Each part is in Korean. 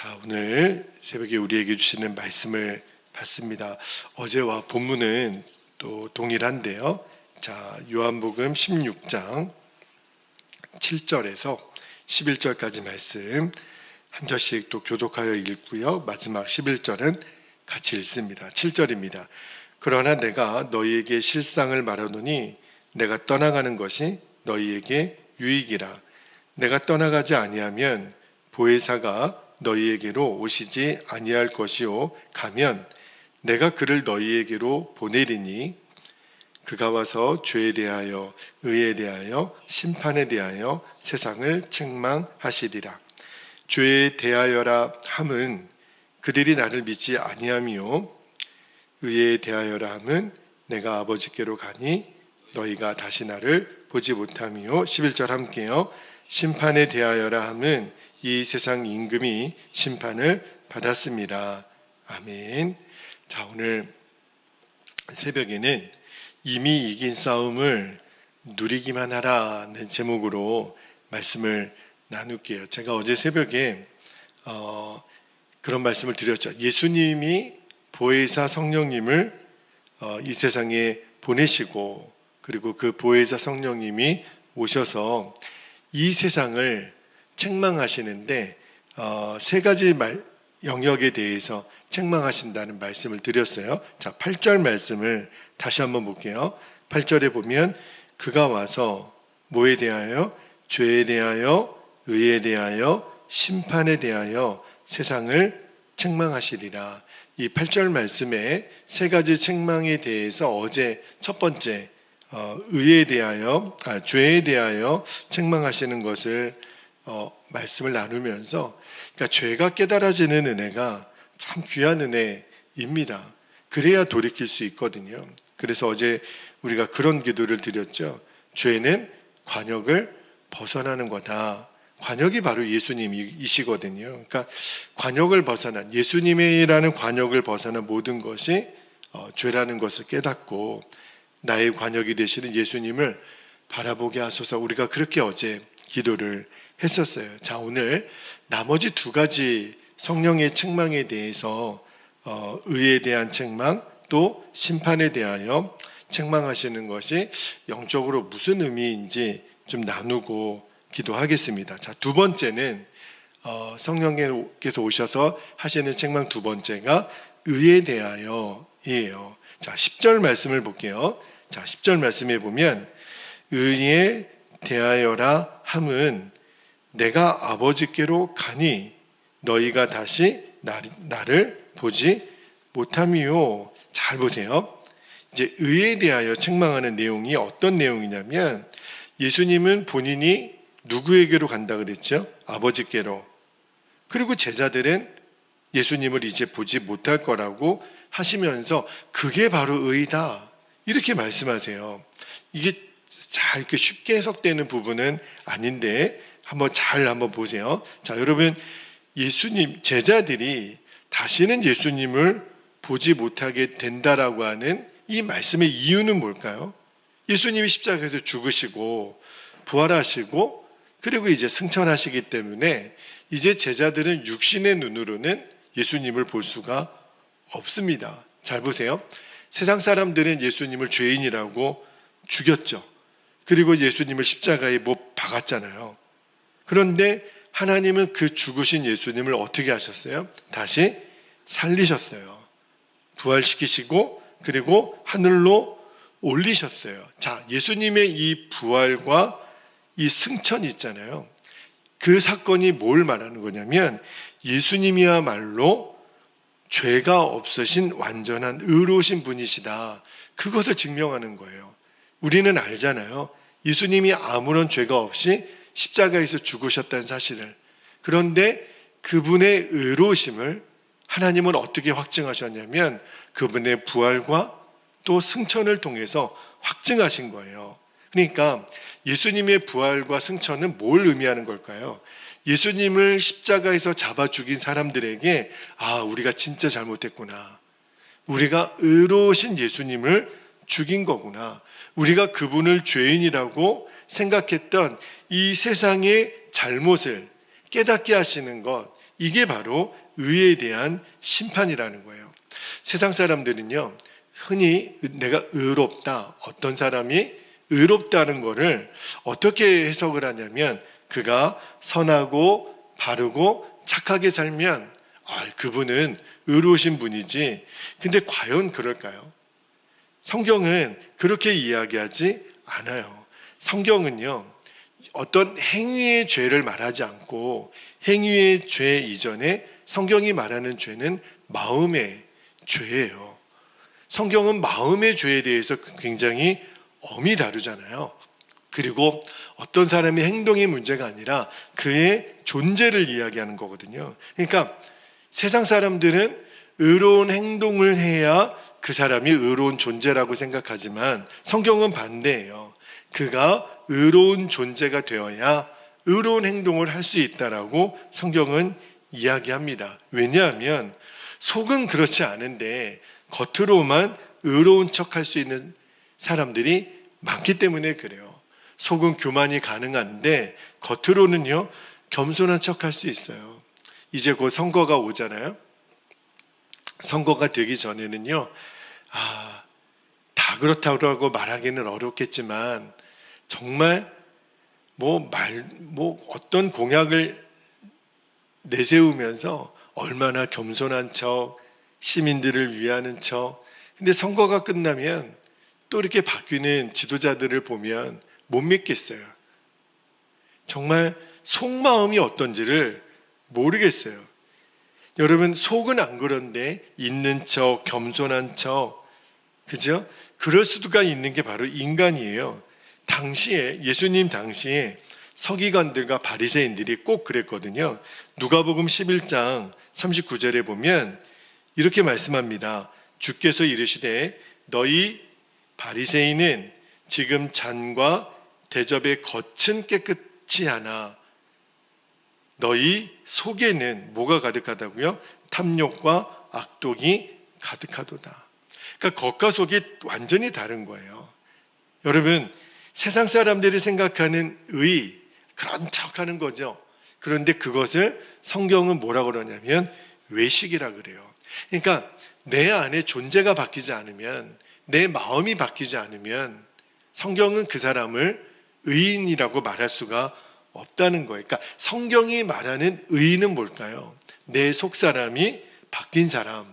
자, 오늘 새벽에 우리에게 주시는 말씀을 받습니다. 어제와 본문은 또 동일한데요. 자, 요한복음 16장 7절에서 11절까지 말씀 한 절씩 또 교독하여 읽고요. 마지막 11절은 같이 읽습니다. 7절입니다. 그러나 내가 너희에게 실상을 말하노니 내가 떠나가는 것이 너희에게 유익이라. 내가 떠나가지 아니하면 보혜사가 너희에게로 오시지 아니할 것이요, 가면 내가 그를 너희에게로 보내리니 그가 와서 죄에 대하여 의에 대하여 심판에 대하여 세상을 책망하시리라. 죄에 대하여라 함은 그들이 나를 믿지 아니함이요, 의에 대하여라 함은 내가 아버지께로 가니 너희가 다시 나를 보지 못함이요. 11절 함께요. 심판에 대하여라 함은 이 세상 임금이 심판을 받았습니다. 아멘. 자, 오늘 새벽에는 이미 이긴 싸움을 누리기만 하라는 제목으로 말씀을 나눌게요. 제가 어제 새벽에 그런 말씀을 드렸죠. 예수님이 보혜사 성령님을 이 세상에 보내시고, 그리고 그 보혜사 성령님이 오셔서 이 세상을 책망하시는데 세 가지 영역에 대해서 책망하신다는 말씀을 드렸어요. 자, 8절 말씀을 다시 한번 볼게요. 8절에 보면 그가 와서 뭐에 대하여? 죄에 대하여, 의에 대하여, 심판에 대하여 세상을 책망하시리라. 이 8절 말씀에 세 가지 책망에 대해서 어제 첫 번째 의에 대하여, 죄에 대하여 책망하시는 것을 말씀을 나누면서, 그러니까 죄가 깨달아지는 은혜가 참 귀한 은혜입니다. 그래야 돌이킬 수 있거든요. 그래서 어제 우리가 그런 기도를 드렸죠. 죄는 관역을 벗어나는 거다. 관역이 바로 예수님이시거든요. 그러니까 관역을 벗어난, 예수님이라는 관역을 벗어난 모든 것이 죄라는 것을 깨닫고 나의 관역이 되시는 예수님을 바라보게 하소서. 우리가 그렇게 어제 기도를 했었어요. 자, 오늘 나머지 두 가지 성령의 책망에 대해서 의에 대한 책망, 또 심판에 대하여 책망하시는 것이 영적으로 무슨 의미인지 좀 나누고 기도하겠습니다. 자, 두 번째는 성령께서 오셔서 하시는 책망 두 번째가 의에 대하여이에요. 자, 10절 말씀을 볼게요. 자, 10절 말씀에 보면 의에 대하여라 함은 내가 아버지께로 가니 너희가 다시 나를 보지 못함이요. 잘 보세요. 이제 의에 대하여 책망하는 내용이 어떤 내용이냐면, 예수님은 본인이 누구에게로 간다 그랬죠? 아버지께로. 그리고 제자들은 예수님을 이제 보지 못할 거라고 하시면서 그게 바로 의다, 이렇게 말씀하세요. 이게 잘 이렇게 쉽게 해석되는 부분은 아닌데 한번 보세요. 자, 여러분, 예수님 제자들이 다시는 예수님을 보지 못하게 된다라고 하는 이 말씀의 이유는 뭘까요? 예수님이 십자가에서 죽으시고 부활하시고 그리고 이제 승천하시기 때문에 이제 제자들은 육신의 눈으로는 예수님을 볼 수가 없습니다. 잘 보세요. 세상 사람들은 예수님을 죄인이라고 죽였죠. 그리고 예수님을 십자가에 못 박았잖아요. 그런데 하나님은 그 죽으신 예수님을 어떻게 하셨어요? 다시 살리셨어요. 부활시키시고 그리고 하늘로 올리셨어요. 자, 예수님의 이 부활과 이 승천이 있잖아요. 그 사건이 뭘 말하는 거냐면 예수님이야말로 죄가 없으신 완전한 의로우신 분이시다, 그것을 증명하는 거예요. 우리는 알잖아요. 예수님이 아무런 죄가 없이 십자가에서 죽으셨다는 사실을. 그런데 그분의 의로우심을 하나님은 어떻게 확증하셨냐면 그분의 부활과 또 승천을 통해서 확증하신 거예요. 그러니까 예수님의 부활과 승천은 뭘 의미하는 걸까요? 예수님을 십자가에서 잡아 죽인 사람들에게 우리가 진짜 잘못했구나, 우리가 의로우신 예수님을 죽인 거구나, 우리가 그분을 죄인이라고 생각했던 이 세상의 잘못을 깨닫게 하시는 것, 이게 바로 의에 대한 심판이라는 거예요. 세상 사람들은요, 흔히 내가 의롭다, 어떤 사람이 의롭다는 거를 어떻게 해석을 하냐면, 그가 선하고 바르고 착하게 살면 그분은 의로우신 분이지. 근데 과연 그럴까요? 성경은 그렇게 이야기하지 않아요. 성경은요, 어떤 행위의 죄를 말하지 않고 행위의 죄 이전에 성경이 말하는 죄는 마음의 죄예요. 성경은 마음의 죄에 대해서 굉장히 엄히 다루잖아요. 그리고 어떤 사람의 행동의 문제가 아니라 그의 존재를 이야기하는 거거든요. 그러니까 세상 사람들은 의로운 행동을 해야 그 사람이 의로운 존재라고 생각하지만 성경은 반대예요. 그가 의로운 존재가 되어야 의로운 행동을 할 수 있다라고 성경은 이야기합니다. 왜냐하면 속은 그렇지 않은데 겉으로만 의로운 척할 수 있는 사람들이 많기 때문에 그래요. 속은 교만이 가능한데 겉으로는요, 겸손한 척할 수 있어요. 이제 곧 선거가 오잖아요. 선거가 되기 전에는요, 다 그렇다고 말하기는 어렵겠지만 정말 어떤 공약을 내세우면서 얼마나 겸손한 척, 시민들을 위하는 척. 근데 선거가 끝나면 또 이렇게 바뀌는 지도자들을 보면 못 믿겠어요. 정말 속마음이 어떤지를 모르겠어요. 여러분, 속은 안 그런데 있는 척, 겸손한 척, 그죠? 그럴 수가 있는 게 바로 인간이에요. 예수님 당시에 서기관들과 바리새인들이 꼭 그랬거든요. 누가복음 11장 39절에 보면 이렇게 말씀합니다. 주께서 이르시되 너희 바리새인은 지금 잔과 대접의 겉은 깨끗이 하나 너희 속에는 뭐가 가득하다고요? 탐욕과 악독이 가득하도다. 그러니까 겉과 속이 완전히 다른 거예요. 여러분, 세상 사람들이 생각하는 그런 척하는 거죠. 그런데 그것을 성경은 뭐라고 그러냐면 외식이라 그래요. 그러니까 내 안에 존재가 바뀌지 않으면, 내 마음이 바뀌지 않으면 성경은 그 사람을 의인이라고 말할 수가 없다는 거예요. 그러니까 성경이 말하는 의인은 뭘까요? 내 속사람이 바뀐 사람,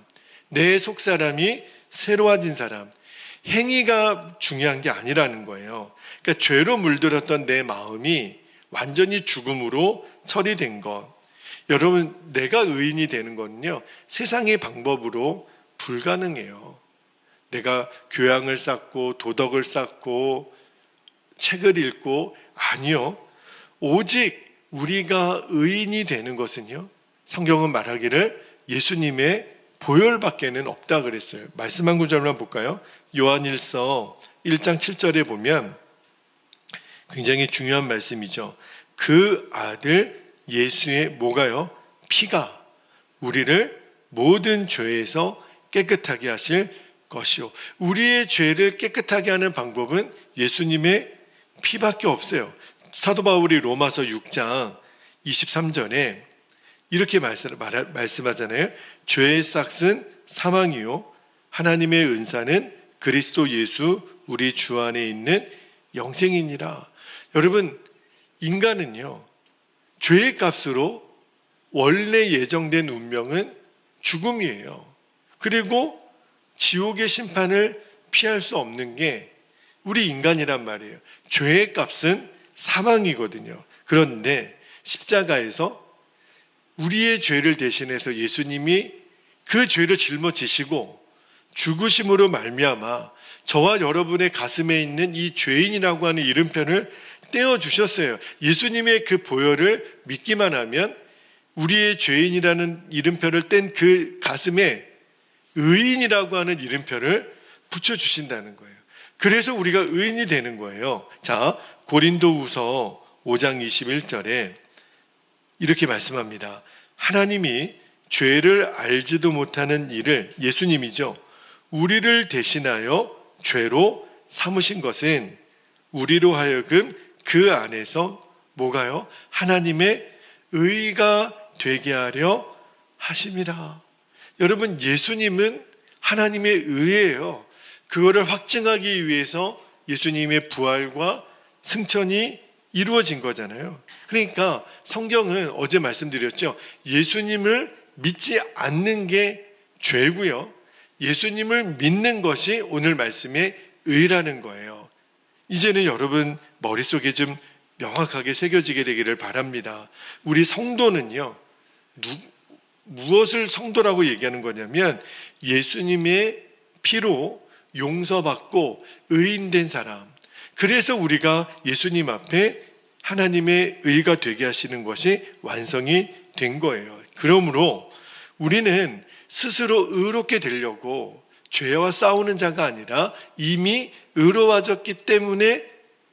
내 속사람이 새로워진 사람. 행위가 중요한 게 아니라는 거예요. 그러니까 죄로 물들었던 내 마음이 완전히 죽음으로 처리된 것. 여러분, 내가 의인이 되는 거는요, 세상의 방법으로 불가능해요. 내가 교양을 쌓고 도덕을 쌓고 책을 읽고, 아니요. 오직 우리가 의인이 되는 것은요, 성경은 말하기를 예수님의 보혈밖에는 없다 그랬어요. 말씀 한 구절만 볼까요? 요한일서 1장 7절에 보면 굉장히 중요한 말씀이죠. 그 아들 예수의 뭐가요? 피가 우리를 모든 죄에서 깨끗하게 하실 것이요. 우리의 죄를 깨끗하게 하는 방법은 예수님의 피밖에 없어요. 사도 바울이 로마서 6장 23절에 이렇게 말씀하잖아요. 죄의 싹은 사망이요, 하나님의 은사는 그리스도 예수 우리 주 안에 있는 영생이니라. 여러분, 인간은요, 죄의 값으로 원래 예정된 운명은 죽음이에요. 그리고 지옥의 심판을 피할 수 없는 게 우리 인간이란 말이에요. 죄의 값은 사망이거든요. 그런데 십자가에서 우리의 죄를 대신해서 예수님이 그 죄를 짊어지시고 죽으심으로 말미암아 저와 여러분의 가슴에 있는 이 죄인이라고 하는 이름표를 떼어주셨어요. 예수님의 그 보혈을 믿기만 하면 우리의 죄인이라는 이름표를 뗀 그 가슴에 의인이라고 하는 이름표를 붙여주신다는 거예요. 그래서 우리가 의인이 되는 거예요. 자, 고린도후서 5장 21절에 이렇게 말씀합니다. 하나님이 죄를 알지도 못하는 일을, 예수님이죠, 우리를 대신하여 죄로 삼으신 것은 우리로 하여금 그 안에서 뭐가요? 하나님의 의가 되게 하려 하심이라. 여러분, 예수님은 하나님의 의예요. 그거를 확증하기 위해서 예수님의 부활과 승천이 이루어진 거잖아요. 그러니까 성경은 어제 말씀드렸죠. 예수님을 믿지 않는 게 죄고요. 예수님을 믿는 것이 오늘 말씀의 의라는 거예요. 이제는 여러분 머릿속에 좀 명확하게 새겨지게 되기를 바랍니다. 우리 성도는요, 무엇을 성도라고 얘기하는 거냐면 예수님의 피로 용서받고 의인된 사람. 그래서 우리가 예수님 앞에 하나님의 의가 되게 하시는 것이 완성이 된 거예요. 그러므로 우리는 스스로 의롭게 되려고 죄와 싸우는 자가 아니라 이미 의로워졌기 때문에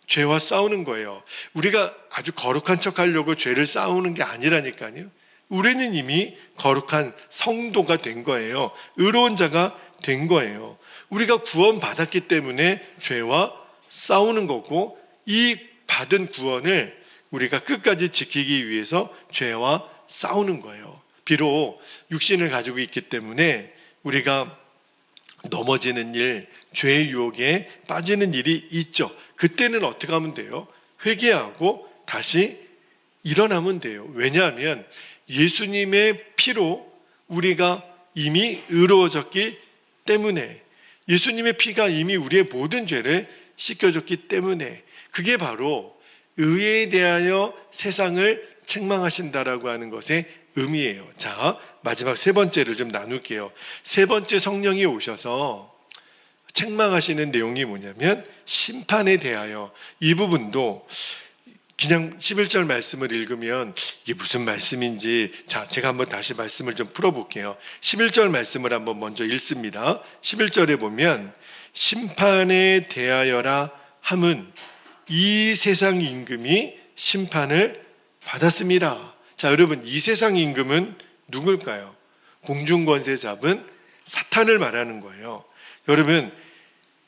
죄와 싸우는 거예요. 우리가 아주 거룩한 척 하려고 죄를 싸우는 게 아니라니까요. 우리는 이미 거룩한 성도가 된 거예요. 의로운 자가 된 거예요. 우리가 구원받았기 때문에 죄와 싸우는 거고, 이 받은 구원을 우리가 끝까지 지키기 위해서 죄와 싸우는 거예요. 비록 육신을 가지고 있기 때문에 우리가 넘어지는 일, 죄의 유혹에 빠지는 일이 있죠. 그때는 어떻게 하면 돼요? 회개하고 다시 일어나면 돼요. 왜냐하면 예수님의 피로 우리가 이미 의로워졌기 때문에, 예수님의 피가 이미 우리의 모든 죄를 씻겨줬기 때문에, 그게 바로 의에 대하여 세상을 책망하신다라고 하는 것의 의미예요. 자, 마지막 세 번째를 좀 나눌게요. 세 번째, 성령이 오셔서 책망하시는 내용이 뭐냐면 심판에 대하여. 이 부분도 그냥 11절 말씀을 읽으면 이게 무슨 말씀인지, 자, 제가 한번 다시 말씀을 좀 풀어볼게요. 11절 말씀을 한번 먼저 읽습니다. 11절에 보면 심판에 대하여라 함은 이 세상 임금이 심판을 받았습니다. 자, 여러분, 이 세상 임금은 누굴까요? 공중권세 잡은 사탄을 말하는 거예요. 여러분,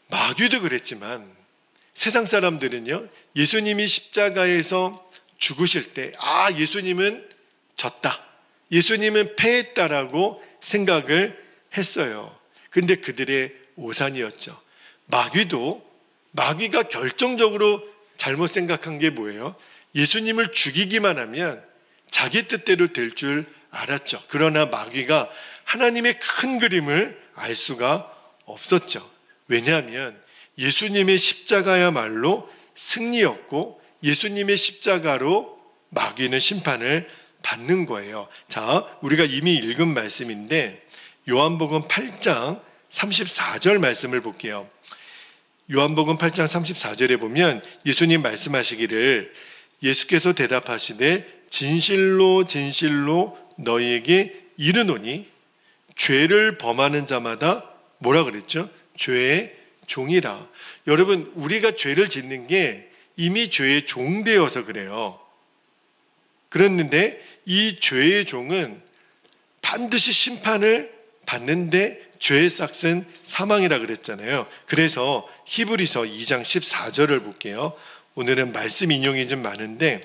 마귀도 그랬지만 세상 사람들은요, 예수님이 십자가에서 죽으실 때 예수님은 졌다, 예수님은 패했다라고 생각을 했어요. 근데 그들의 오산이었죠. 마귀가 결정적으로 잘못 생각한 게 뭐예요? 예수님을 죽이기만 하면 자기 뜻대로 될 줄 알았죠. 그러나 마귀가 하나님의 큰 그림을 알 수가 없었죠. 왜냐하면 예수님의 십자가야말로 승리였고, 예수님의 십자가로 마귀는 심판을 받는 거예요. 자, 우리가 이미 읽은 말씀인데 요한복음 8장 34절 말씀을 볼게요. 요한복음 8장 34절에 보면 예수님 말씀하시기를, 예수께서 대답하시되 진실로 진실로 너희에게 이르노니 죄를 범하는 자마다 뭐라 그랬죠? 죄의 종이라. 여러분, 우리가 죄를 짓는 게 이미 죄의 종되어서 그래요. 그랬는데 이 죄의 종은 반드시 심판을 받는데 죄의 싹은 사망이라 그랬잖아요. 그래서 히브리서 2장 14절을 볼게요. 오늘은 말씀 인용이 좀 많은데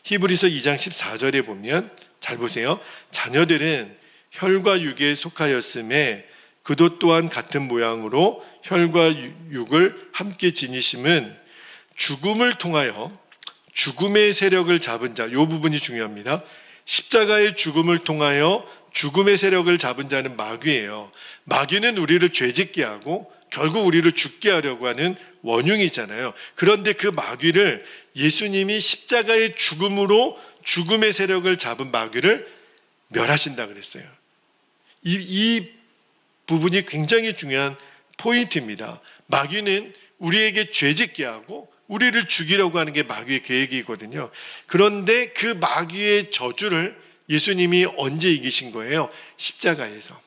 히브리서 2장 14절에 보면, 잘 보세요. 자녀들은 혈과 육에 속하였음에 그도 또한 같은 모양으로 혈과 육을 함께 지니심은 죽음을 통하여 죽음의 세력을 잡은 자, 이 부분이 중요합니다. 십자가의 죽음을 통하여 죽음의 세력을 잡은 자는 마귀예요. 마귀는 우리를 죄짓게 하고 결국 우리를 죽게 하려고 하는 원흉이잖아요. 그런데 그 마귀를 예수님이 십자가의 죽음으로 죽음의 세력을 잡은 마귀를 멸하신다 그랬어요. 이 부분이 굉장히 중요한 포인트입니다. 마귀는 우리에게 죄짓게 하고 우리를 죽이려고 하는 게 마귀의 계획이거든요. 그런데 그 마귀의 저주를 예수님이 언제 이기신 거예요? 십자가에서.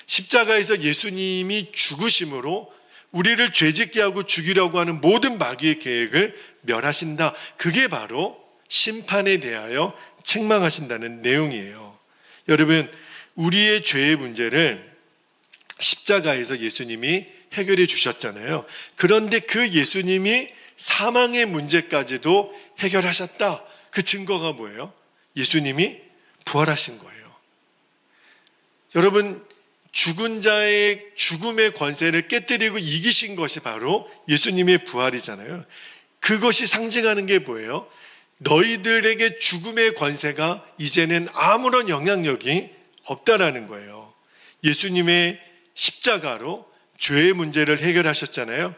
십자가에서 예수님이 죽으심으로 우리를 죄짓게 하고 죽이려고 하는 모든 마귀의 계획을 멸하신다. 그게 바로 심판에 대하여 책망하신다는 내용이에요. 여러분, 우리의 죄의 문제를 십자가에서 예수님이 해결해 주셨잖아요. 그런데 그 예수님이 사망의 문제까지도 해결하셨다. 그 증거가 뭐예요? 예수님이 부활하신 거예요. 여러분, 죽은 자의 죽음의 권세를 깨뜨리고 이기신 것이 바로 예수님의 부활이잖아요. 그것이 상징하는 게 뭐예요? 너희들에게 죽음의 권세가 이제는 아무런 영향력이 없다라는 거예요. 예수님의 십자가로 죄의 문제를 해결하셨잖아요.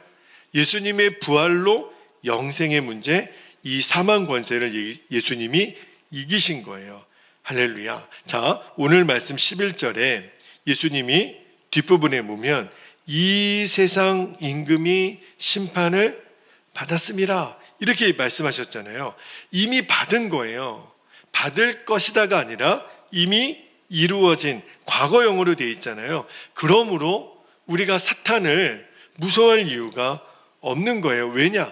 예수님의 부활로 영생의 문제, 이 사망 권세를 예수님이 이기신 거예요. 할렐루야. 자, 오늘 말씀 11절에 예수님이 뒷부분에 보면 이 세상 임금이 심판을 받았습니다, 이렇게 말씀하셨잖아요. 이미 받은 거예요. 받을 것이다가 아니라 이미 이루어진 과거형으로 되어 있잖아요. 그러므로 우리가 사탄을 무서워할 이유가 없는 거예요. 왜냐?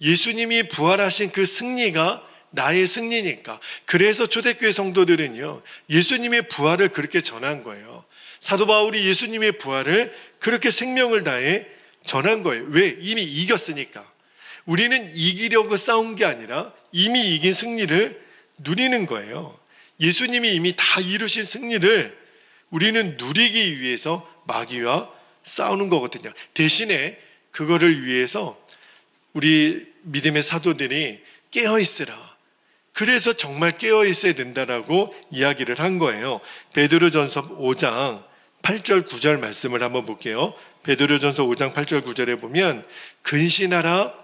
예수님이 부활하신 그 승리가 나의 승리니까. 그래서 초대교회 성도들은요, 예수님의 부활을 그렇게 전한 거예요. 사도 바울이 예수님의 부활을 그렇게 생명을 다해 전한 거예요. 왜? 이미 이겼으니까. 우리는 이기려고 싸운 게 아니라 이미 이긴 승리를 누리는 거예요. 예수님이 이미 다 이루신 승리를 우리는 누리기 위해서 마귀와 싸우는 거거든요. 대신에 그거를 위해서 우리 믿음의 사도들이 깨어있으라. 그래서 정말 깨어있어야 된다라고 이야기를 한 거예요. 베드로전서 5장 8절 9절 말씀을 한번 볼게요. 베드로전서 5장 8절 9절에 보면 근신하라,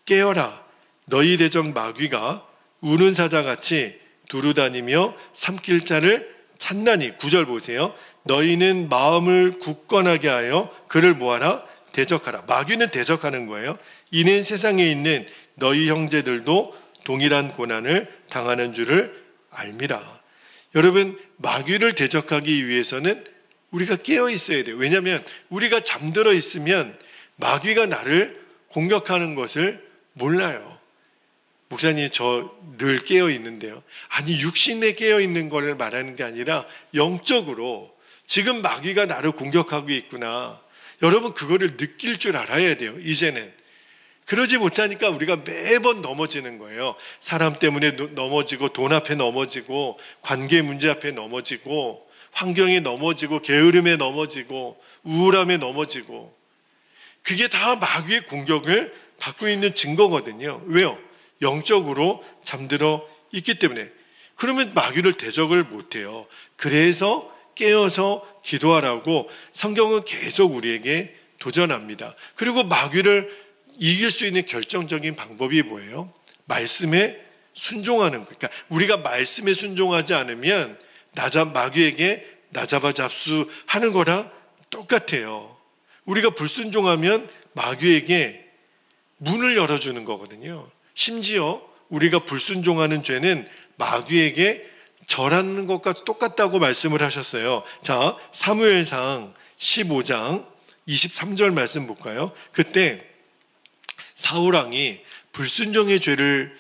깨어라. 너희 대적 마귀가 우는 사자같이 두루다니며 삼킬 자를 찾나니. 9절 보세요. 너희는 마음을 굳건하게 하여 그를 뭐하라? 대적하라. 마귀는 대적하는 거예요. 이는 세상에 있는 너희 형제들도 동일한 고난을 당하는 줄을 알미라. 여러분, 마귀를 대적하기 위해서는 우리가 깨어 있어야 돼요. 왜냐하면 우리가 잠들어 있으면 마귀가 나를 공격하는 것을 몰라요. 목사님, 저 늘 깨어 있는데요. 아니, 육신에 깨어 있는 걸 말하는 게 아니라 영적으로 지금 마귀가 나를 공격하고 있구나. 여러분, 그거를 느낄 줄 알아야 돼요. 이제는. 그러지 못하니까 우리가 매번 넘어지는 거예요. 사람 때문에 넘어지고, 돈 앞에 넘어지고, 관계 문제 앞에 넘어지고, 환경에 넘어지고, 게으름에 넘어지고, 우울함에 넘어지고. 그게 다 마귀의 공격을 받고 있는 증거거든요. 왜요? 영적으로 잠들어 있기 때문에. 그러면 마귀를 대적을 못해요. 그래서 깨어서 기도하라고 성경은 계속 우리에게 도전합니다. 그리고 마귀를 이길 수 있는 결정적인 방법이 뭐예요? 말씀에 순종하는 거예요. 그러니까 우리가 말씀에 순종하지 않으면 마귀에게 나잡아 잡수하는 거랑 똑같아요. 우리가 불순종하면 마귀에게 문을 열어주는 거거든요. 심지어 우리가 불순종하는 죄는 마귀에게 절하는 것과 똑같다고 말씀을 하셨어요. 자, 사무엘상 15장 23절 말씀 볼까요? 그때 사울왕이 불순종의 죄를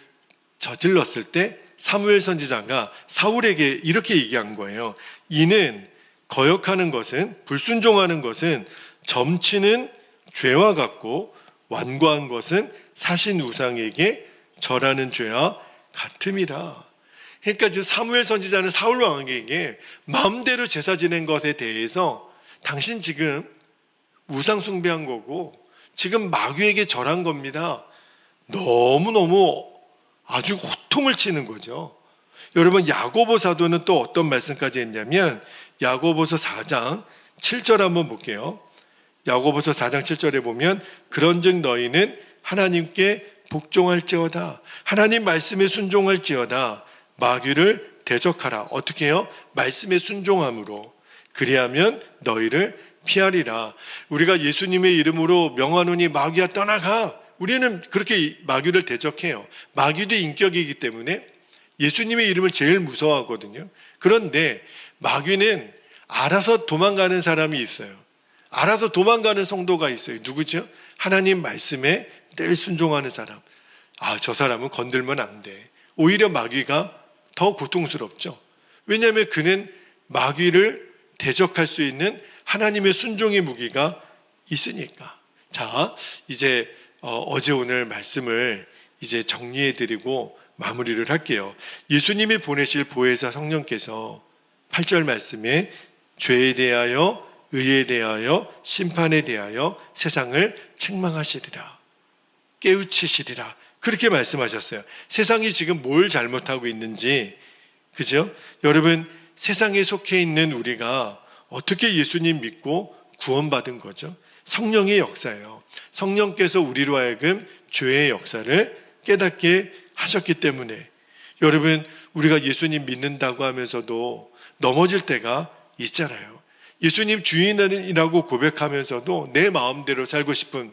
저질렀을 때 사무엘 선지자가 사울에게 이렇게 얘기한 거예요. 이는 거역하는 것은, 불순종하는 것은 점치는 죄와 같고 완고한 것은 사신 우상에게 절하는 죄와 같음이라. 그러니까 지금 사무엘 선지자는 사울 왕에게 마음대로 제사 지낸 것에 대해서 당신 지금 우상 숭배한 거고 지금 마귀에게 절한 겁니다. 너무너무 아주 호통을 치는 거죠. 여러분, 야고보 사도는 또 어떤 말씀까지 했냐면 야고보서 4장 7절 한번 볼게요. 야고보서 4장 7절에 보면 그런즉 너희는 하나님께 복종할지어다. 하나님 말씀에 순종할지어다. 마귀를 대적하라. 어떻게 해요? 말씀에 순종함으로. 그리하면 너희를 피하리라. 우리가 예수님의 이름으로 명하노니 마귀야 떠나가. 우리는 그렇게 마귀를 대적해요. 마귀도 인격이기 때문에 예수님의 이름을 제일 무서워하거든요. 그런데 마귀는 알아서 도망가는 사람이 있어요. 알아서 도망가는 성도가 있어요. 누구죠? 하나님 말씀에 늘 순종하는 사람. 저 사람은 건들면 안 돼. 오히려 마귀가 더 고통스럽죠. 왜냐하면 그는 마귀를 대적할 수 있는 하나님의 순종의 무기가 있으니까. 자, 이제 어제 오늘 말씀을 이제 정리해드리고 마무리를 할게요. 예수님이 보내실 보혜사 성령께서 8절 말씀에 죄에 대하여, 의에 대하여, 심판에 대하여 세상을 책망하시리라, 깨우치시리라, 그렇게 말씀하셨어요. 세상이 지금 뭘 잘못하고 있는지, 그죠? 여러분, 세상에 속해 있는 우리가 어떻게 예수님 믿고 구원받은 거죠? 성령의 역사예요. 성령께서 우리로 하여금 죄의 역사를 깨닫게 하셨기 때문에, 여러분, 우리가 예수님 믿는다고 하면서도 넘어질 때가 있잖아요. 예수님 주인이라고 고백하면서도 내 마음대로 살고 싶은,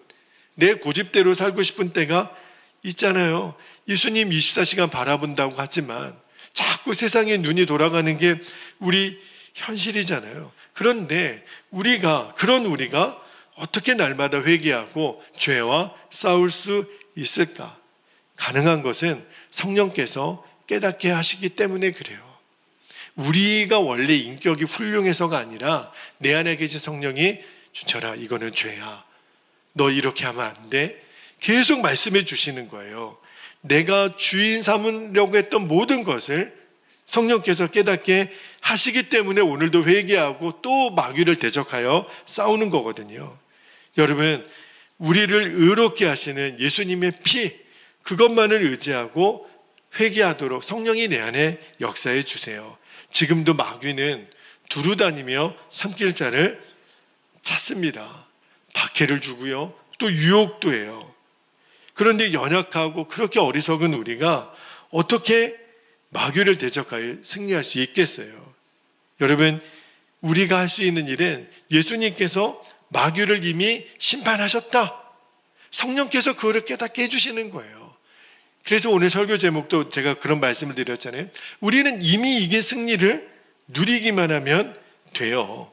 내 고집대로 살고 싶은 때가 있잖아요. 예수님 24시간 바라본다고 하지만 자꾸 세상에 눈이 돌아가는 게 우리 현실이잖아요. 그런데 그런 우리가 어떻게 날마다 회개하고 죄와 싸울 수 있을까? 가능한 것은 성령께서 깨닫게 하시기 때문에 그래요. 우리가 원래 인격이 훌륭해서가 아니라 내 안에 계신 성령이 준철아, 이거는 죄야, 너 이렇게 하면 안 돼, 계속 말씀해 주시는 거예요. 내가 주인 삼으려고 했던 모든 것을 성령께서 깨닫게 하시기 때문에 오늘도 회개하고 또 마귀를 대적하여 싸우는 거거든요. 여러분, 우리를 의롭게 하시는 예수님의 피, 그것만을 의지하고 회개하도록 성령이 내 안에 역사해 주세요. 지금도 마귀는 두루다니며 삼킬 자를 찾습니다. 박해를 주고요, 또 유혹도 해요. 그런데 연약하고 그렇게 어리석은 우리가 어떻게 마귀를 대적하여 승리할 수 있겠어요? 여러분, 우리가 할 수 있는 일은 예수님께서 마귀를 이미 심판하셨다, 성령께서 그거를 깨닫게 해주시는 거예요. 그래서 오늘 설교 제목도 제가 그런 말씀을 드렸잖아요. 우리는 이미 이긴 승리를 누리기만 하면 돼요.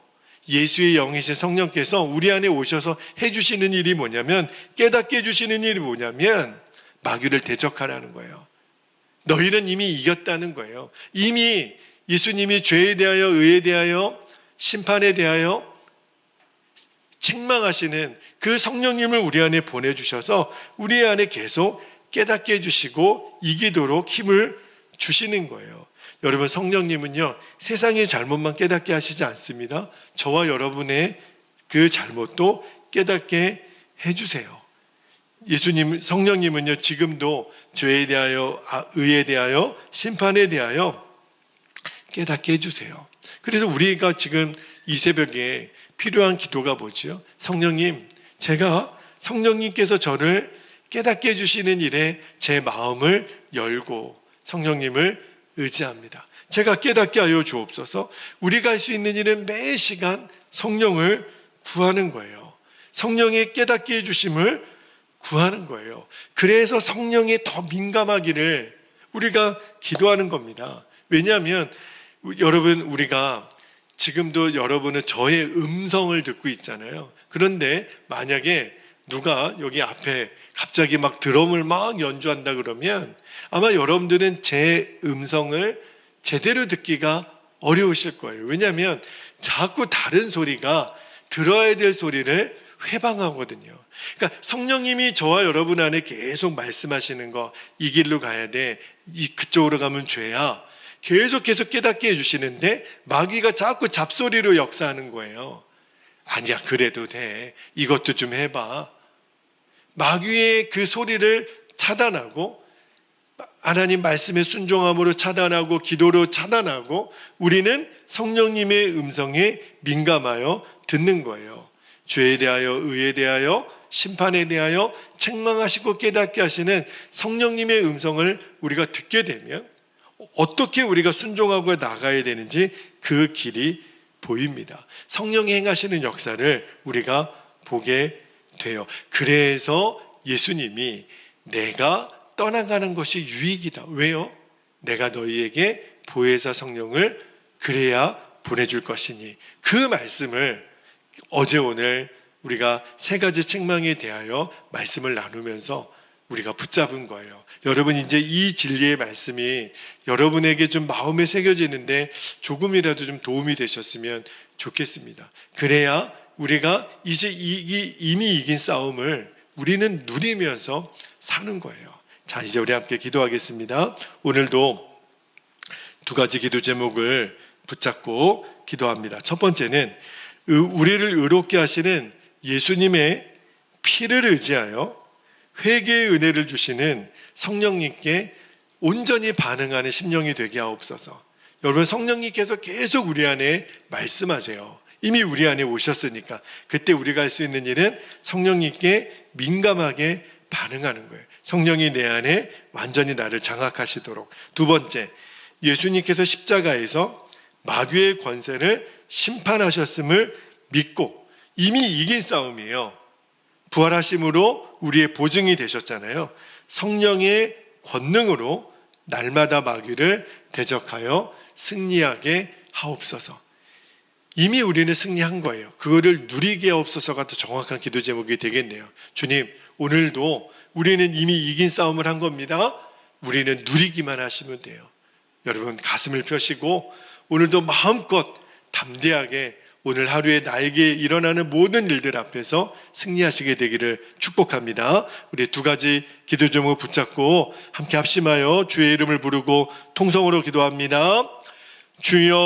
예수의 영이신 성령께서 우리 안에 오셔서 해주시는 일이 뭐냐면, 깨닫게 해주시는 일이 뭐냐면 마귀를 대적하라는 거예요. 너희는 이미 이겼다는 거예요. 이미 예수님이 죄에 대하여, 의에 대하여, 심판에 대하여 책망하시는 그 성령님을 우리 안에 보내주셔서 우리 안에 계속 깨닫게 해주시고 이기도록 힘을 주시는 거예요. 여러분, 성령님은요, 세상의 잘못만 깨닫게 하시지 않습니다. 저와 여러분의 그 잘못도 깨닫게 해주세요. 성령님은요, 지금도 죄에 대하여, 의에 대하여, 심판에 대하여 깨닫게 해주세요. 그래서 우리가 지금 이 새벽에 필요한 기도가 뭐지요? 성령님, 제가 성령님께서 저를 깨닫게 해주시는 일에 제 마음을 열고 성령님을 의지합니다. 제가 깨닫게 하여 주옵소서. 우리가 할 수 있는 일은 매 시간 성령을 구하는 거예요. 성령의 깨닫게 해주심을 구하는 거예요. 그래서 성령에 더 민감하기를 우리가 기도하는 겁니다. 왜냐하면 여러분, 우리가 지금도 여러분은 저의 음성을 듣고 있잖아요. 그런데 만약에 누가 여기 앞에 갑자기 막 드럼을 막 연주한다 그러면 아마 여러분들은 제 음성을 제대로 듣기가 어려우실 거예요. 왜냐하면 자꾸 다른 소리가 들어야 될 소리를 회방하거든요. 그러니까 성령님이 저와 여러분 안에 계속 말씀하시는 거, 이 길로 가야 돼, 그쪽으로 가면 죄야, 계속 깨닫게 해주시는데 마귀가 자꾸 잡소리로 역사하는 거예요. 아니야, 그래도 돼, 이것도 좀 해봐. 마귀의 그 소리를 차단하고 하나님 말씀의 순종함으로 차단하고 기도로 차단하고 우리는 성령님의 음성에 민감하여 듣는 거예요. 죄에 대하여, 의에 대하여, 심판에 대하여 책망하시고 깨닫게 하시는 성령님의 음성을 우리가 듣게 되면 어떻게 우리가 순종하고 나가야 되는지 그 길이 보입니다. 성령이 행하시는 역사를 우리가 보게 돼요. 그래서 예수님이 내가 떠나가는 것이 유익이다. 왜요? 내가 너희에게 보혜사 성령을 그래야 보내줄 것이니. 그 말씀을 어제 오늘 우리가 세 가지 책망에 대하여 말씀을 나누면서 우리가 붙잡은 거예요. 여러분, 이제 이 진리의 말씀이 여러분에게 좀 마음에 새겨지는데 조금이라도 좀 도움이 되셨으면 좋겠습니다. 그래야 우리가 이제 이미 이긴 싸움을 우리는 누리면서 사는 거예요. 자, 이제 우리 함께 기도하겠습니다. 오늘도 두 가지 기도 제목을 붙잡고 기도합니다. 첫 번째는 우리를 의롭게 하시는 예수님의 피를 의지하여 회개의 은혜를 주시는 성령님께 온전히 반응하는 심령이 되게 하옵소서. 여러분, 성령님께서 계속 우리 안에 말씀하세요. 이미 우리 안에 오셨으니까 그때 우리가 할 수 있는 일은 성령님께 민감하게 반응하는 거예요. 성령이 내 안에 완전히 나를 장악하시도록. 두 번째, 예수님께서 십자가에서 마귀의 권세를 심판하셨음을 믿고, 이미 이긴 싸움이에요. 부활하심으로 우리의 보증이 되셨잖아요. 성령의 권능으로 날마다 마귀를 대적하여 승리하게 하옵소서. 이미 우리는 승리한 거예요. 그거를 누리게 하옵소서가 더 정확한 기도 제목이 되겠네요. 주님, 오늘도 우리는 이미 이긴 싸움을 한 겁니다. 우리는 누리기만 하시면 돼요. 여러분, 가슴을 펴시고 오늘도 마음껏 담대하게 오늘 하루에 나에게 일어나는 모든 일들 앞에서 승리하시게 되기를 축복합니다. 우리 두 가지 기도 제목을 붙잡고 함께 합심하여 주의 이름을 부르고 통성으로 기도합니다. 주여,